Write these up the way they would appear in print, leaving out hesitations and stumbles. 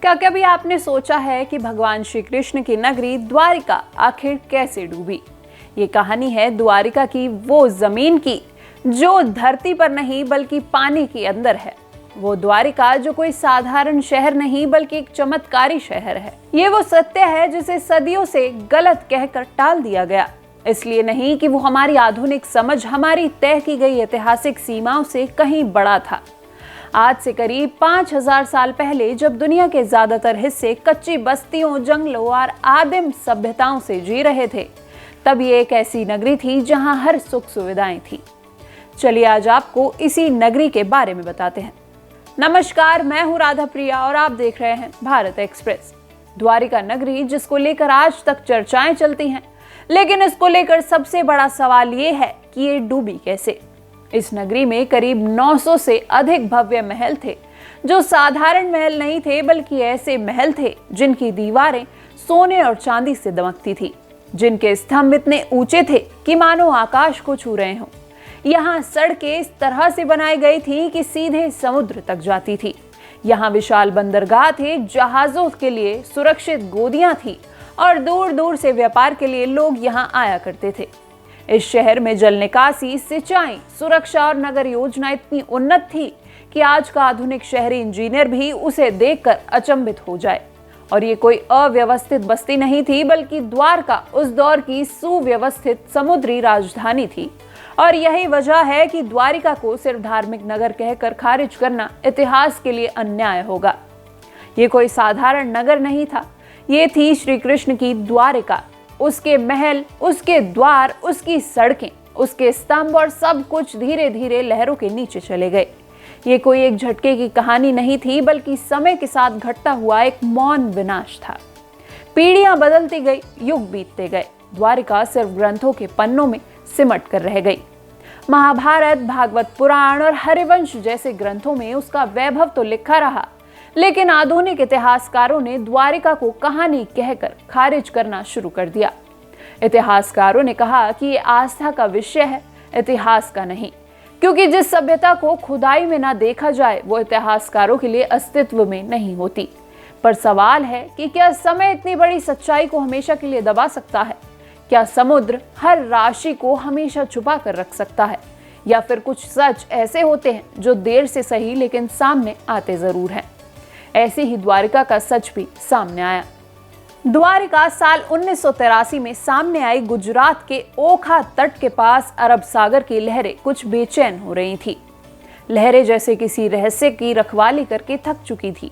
क्या कभी आपने सोचा है कि भगवान श्री कृष्ण की नगरी द्वारिका आखिर कैसे डूबी? ये कहानी है द्वारिका की, वो जमीन की जो धरती पर नहीं बल्कि पानी के अंदर है। वो द्वारिका जो कोई साधारण शहर नहीं बल्कि एक चमत्कारी शहर है। ये वो सत्य है जिसे सदियों से गलत कहकर टाल दिया गया, इसलिए नहीं कि वो हमारी आधुनिक समझ, हमारी तय की गई ऐतिहासिक सीमाओं से कहीं बड़ा था। आज से करीब 5000 साल पहले जब दुनिया के ज्यादातर हिस्से कच्ची बस्तियों, जंगलों और आदिम सभ्यताओं से जी रहे थे, तब ये एक ऐसी नगरी थी जहां हर सुख सुविधाएं थी। चलिए आज आपको इसी नगरी के बारे में बताते हैं। नमस्कार, मैं हूं राधा प्रिया और आप देख रहे हैं भारत एक्सप्रेस। द्वारिका नगरी जिसको लेकर आज तक चर्चाएं चलती हैं, लेकिन इसको लेकर सबसे बड़ा सवाल ये है कि ये डूबी कैसे। इस नगरी में करीब 900 से अधिक भव्य महल थे, जो साधारण महल नहीं थे बल्कि ऐसे महल थे जिनकी दीवारें सोने और चांदी से दमकती थी, जिनके स्तंभ इतने ऊंचे थे कि मानो आकाश को छू रहे हों। यहाँ सड़कें इस तरह से बनाई गई थी कि सीधे समुद्र तक जाती थी। यहाँ विशाल बंदरगाह थे, जहाजों के लिए सुरक्षित गोदियां थी और दूर दूर से व्यापार के लिए लोग यहाँ आया करते थे। इस शहर में जल निकासी, सिंचाई, सुरक्षा और नगर योजना इतनी उन्नत थी कि आज का आधुनिक शहरी इंजीनियर भी उसे देखकर अचंभित हो जाए। और ये कोई अव्यवस्थित बस्ती नहीं थी बल्कि द्वारका उस दौर की सुव्यवस्थित समुद्री राजधानी थी। और यही वजह है कि द्वारिका को सिर्फ धार्मिक नगर कहकर खारिज करना इतिहास के लिए अन्याय होगा। ये कोई साधारण नगर नहीं था, ये थी श्री कृष्ण की द्वारिका। उसके महल, उसके द्वार, उसकी सड़कें, उसके स्तंभ और सब कुछ धीरे धीरे लहरों के नीचे चले गए। ये कोई एक झटके की कहानी नहीं थी बल्कि समय के साथ घटता हुआ एक मौन विनाश था। पीढ़ियां बदलती गई, युग बीतते गए, द्वारिका सिर्फ ग्रंथों के पन्नों में सिमट कर रह गई। महाभारत, भागवत पुराण और हरिवंश जैसे ग्रंथों में उसका वैभव तो लिखा रहा, लेकिन आधुनिक इतिहासकारों ने द्वारिका को कहानी कहकर खारिज करना शुरू कर दिया। इतिहासकारों ने कहा कि ये आस्था का विषय है, इतिहास का नहीं, क्योंकि जिस सभ्यता को खुदाई में ना देखा जाए वो इतिहासकारों के लिए अस्तित्व में नहीं होती। पर सवाल है कि क्या समय इतनी बड़ी सच्चाई को हमेशा के लिए दबा सकता है? क्या समुद्र हर राशि को हमेशा छुपा कर रख सकता है? या फिर कुछ सच ऐसे होते हैं जो देर से सही लेकिन सामने आते जरूर हैं। ऐसे ही द्वारिका का सच भी सामने आया। द्वारिका साल 1983 में सामने आई। गुजरात के ओखा तट के पास अरब सागर की लहरें कुछ बेचैन हो रही थी। लहरें जैसे किसी रहस्य की रखवाली करके थक चुकी थी।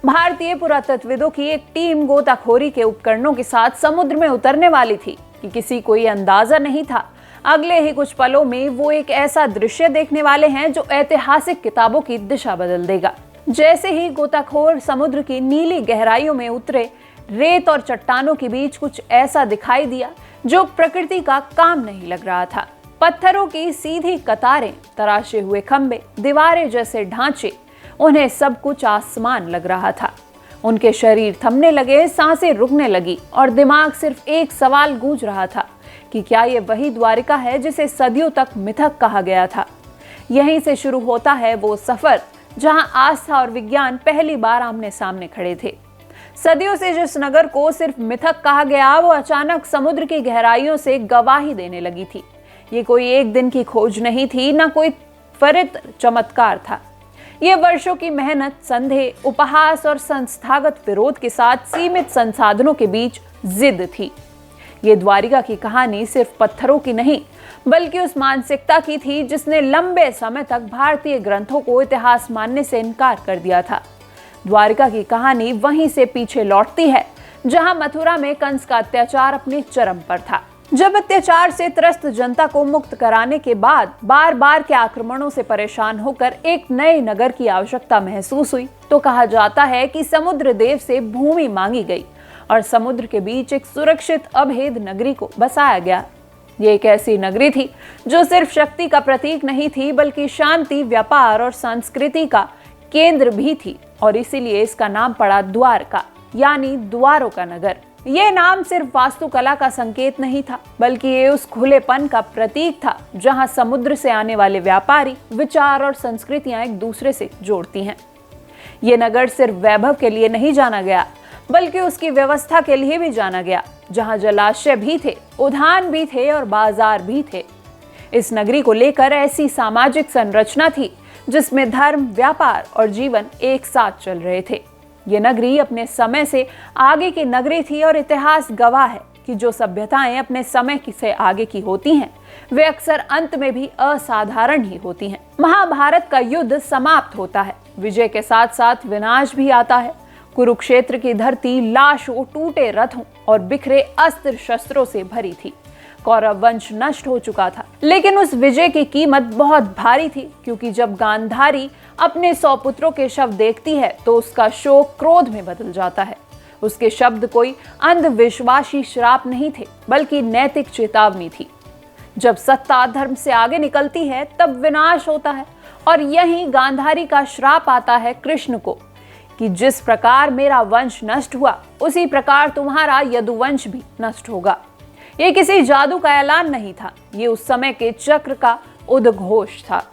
भारतीय पुरातत्वविदों की एक टीम गोताखोरी के उपकरणों के साथ समुद्र में उतरने वाली थी कि किसी को ये अंदाजा नहीं था अगले ही कुछ पलों में वो एक ऐसा दृश्य देखने वाले हैं जो ऐतिहासिक किताबों की दिशा बदल देगा। जैसे ही गोताखोर समुद्र की नीली गहराइयों में उतरे, रेत और चट्टानों के बीच कुछ ऐसा दिखाई दिया जो प्रकृति का काम नहीं लग रहा था। पत्थरों की सीधी कतारें, तराशे हुए खंभे, दीवारें जैसे ढांचे, उन्हें सब कुछ आसमान लग रहा था। उनके शरीर थमने लगे, सांसें रुकने लगी और दिमाग सिर्फ एक सवाल गूंज रहा था कि क्या ये वही द्वारिका है जिसे सदियों तक मिथक कहा गया था? यहीं से शुरू होता है वो सफर जहां आस्था और विज्ञान पहली बार आमने सामने खड़े थे। सदियों से जिस नगर को सिर्फ मिथक कहा गया, वो अचानक समुद्र की गहराइयों से गवाही देने लगी थी। ये कोई एक दिन की खोज नहीं थी, ना कोई त्वरित चमत्कार था। ये वर्षों की मेहनत, संदेह, उपहास और संस्थागत विरोध के साथ सीमित संसाधनों के बीच जिद थी। ये द्वारिका की कहानी सिर्फ पत्थरों की नहीं बल्कि उस मानसिकता की थी जिसने लंबे समय तक भारतीय ग्रंथों को इतिहास मानने से इनकार कर दिया था। द्वारिका की कहानी वहीं से पीछे लौटती है जहां मथुरा में कंस का अत्याचार अपने चरम पर था। जब अत्याचार से त्रस्त जनता को मुक्त कराने के बाद बार बार के आक्रमणों से परेशान होकर एक नए नगर की आवश्यकता महसूस हुई, तो कहा जाता है कि समुद्र देव से भूमि मांगी गई और समुद्र के बीच एक सुरक्षित अभेद नगरी को बसाया गया। ये एक ऐसी नगरी थी जो सिर्फ शक्ति का प्रतीक नहीं थी बल्कि शांति, व्यापार और संस्कृति का केंद्र भी थी, और इसीलिए इसका नाम पड़ा द्वारका, यानी द्वारों का नगर। ये नाम सिर्फ वास्तुकला का संकेत नहीं था बल्कि ये उस खुलेपन का प्रतीक था जहां समुद्र से आने वाले व्यापारी, विचार और संस्कृतियां एक दूसरे से जोड़ती हैं। ये नगर सिर्फ वैभव के लिए नहीं जाना गया, बल्कि उसकी व्यवस्था के लिए भी जाना गया, जहां जलाशय भी थे, उद्यान भी थे और बाजार भी थे। इस नगरी को लेकर ऐसी सामाजिक संरचना थी जिसमें धर्म, व्यापार और जीवन एक साथ चल रहे थे। ये नगरी अपने समय से आगे की नगरी थी और इतिहास गवाह है कि जो सभ्यताएं अपने समय से आगे की होती हैं, वे अक्सर अंत में भी असाधारण ही होती हैं। महाभारत का युद्ध समाप्त होता है, विजय के साथ साथ विनाश भी आता है। कुरुक्षेत्र की धरती लाशों, टूटे रथों और बिखरे अस्त्र शस्त्रों से भरी थी। कौरव वंश नष्ट हो चुका था, लेकिन उस विजय की कीमत बहुत भारी थी, क्योंकि जब गांधारी अपने 100 पुत्रों के शव देखती है तो उसका शोक क्रोध में बदल जाता है। उसके शब्द कोई अंधविश्वासी श्राप नहीं थे, बल्कि नैतिक चेतावनी थी। जब सत्ता धर्म से आगे निकलती है तब विनाश होता है, और यही गांधारी का श्राप आता है कृष्ण को कि जिस प्रकार मेरा वंश नष्ट हुआ, उसी प्रकार तुम्हारा यदुवंश भी नष्ट होगा। ये किसी जादू का ऐलान नहीं था, ये उस समय के चक्र का उद्घोष था।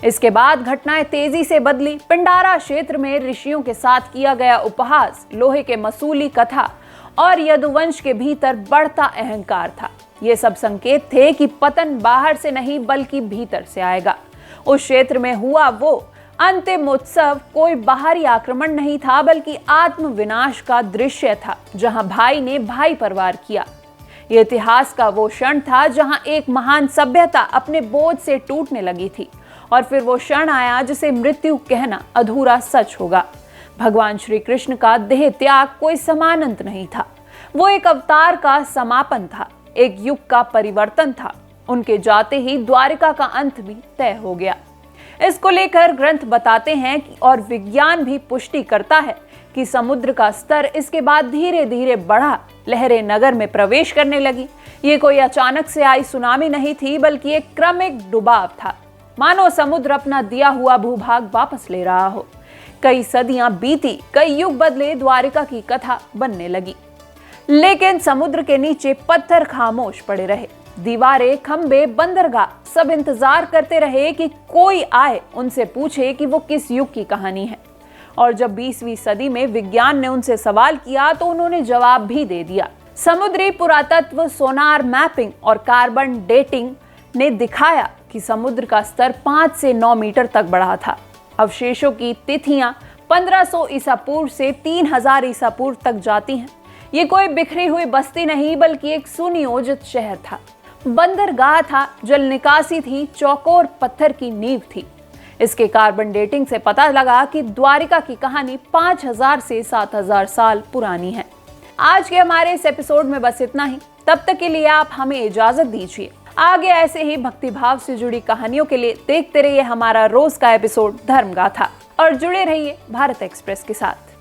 इसके बाद घटनाएं तेजी से बदली। पिंडारा क्षेत्र में ऋषियों के साथ किया गया उपहास, लोहे के मसूली कथा और यदुवंश के भीतर बढ़ता अहंकार था। ये सब संकेत थे कि पतन बाहर से नहीं बल्कि भीतर से आएगा। उस क्षेत्र में हुआ वो अंतिम उत्सव कोई बाहरी आक्रमण नहीं था, बल्कि आत्म विनाश का दृश्य था, जहां भाई ने भाई पर वार किया। ये इतिहास का वो क्षण था जहां एक महान सभ्यता अपने बोझ से टूटने लगी थी, और फिर वो क्षण आया जिसे मृत्यु कहना अधूरा सच होगा। भगवान श्री कृष्ण का देह त्याग कोई समानंत नहीं था, वो एक अवतार का समापन था, एक युग का परिवर्तन था। उनके जाते ही द्वारिका का अंत भी तय हो गया। इसको लेकर ग्रंथ बताते हैं और विज्ञान भी पुष्टि करता है कि समुद्र का स्तर इसके बाद धीरे धीरे बढ़ा, लहरें नगर में प्रवेश करने लगी। ये कोई अचानक से आई सुनामी नहीं थी, बल्कि एक क्रमिक डुबाव था, मानो समुद्र अपना दिया हुआ भूभाग वापस ले रहा हो। कई सदियां बीती, कई युग बदले, द्वारिका की कथा बनने लगी, लेकिन समुद्र के नीचे पत्थर खामोश पड़े रहे। दीवारें, खंबे, बंदरगाह सब इंतजार करते रहे कि कोई आए, उनसे पूछे कि वो किस युग की कहानी है। और जब 20वीं सदी में विज्ञान ने उनसे सवाल किया तो उन्होंने जवाब भी दे दिया। समुद्री पुरातत्व, सोनार मैपिंग और कार्बन डेटिंग ने दिखाया कि समुद्र का स्तर 5 से 9 मीटर तक बढ़ा था। अवशेषों की तिथियां 1500 ईसा पूर्व से 3000 ईसा पूर्व तक जाती हैं। ये कोई बिखरी हुई बस्ती नहीं, बल्कि एक सुनियोजित शहर था। बंदरगाह था, जल निकासी थी, चौकोर पत्थर की नींव थी। इसके कार्बन डेटिंग से पता लगा कि द्वारिका की कहानी 5000 से 7000 साल पुरानी है। आज के हमारे इस एपिसोड में बस इतना ही। तब तक के लिए आप हमें इजाजत दीजिए। आगे ऐसे ही भक्तिभाव से जुड़ी कहानियों के लिए देखते रहिए हमारा रोज का एपिसोड धर्मगाथा, और जुड़े रहिए भारत एक्सप्रेस के साथ।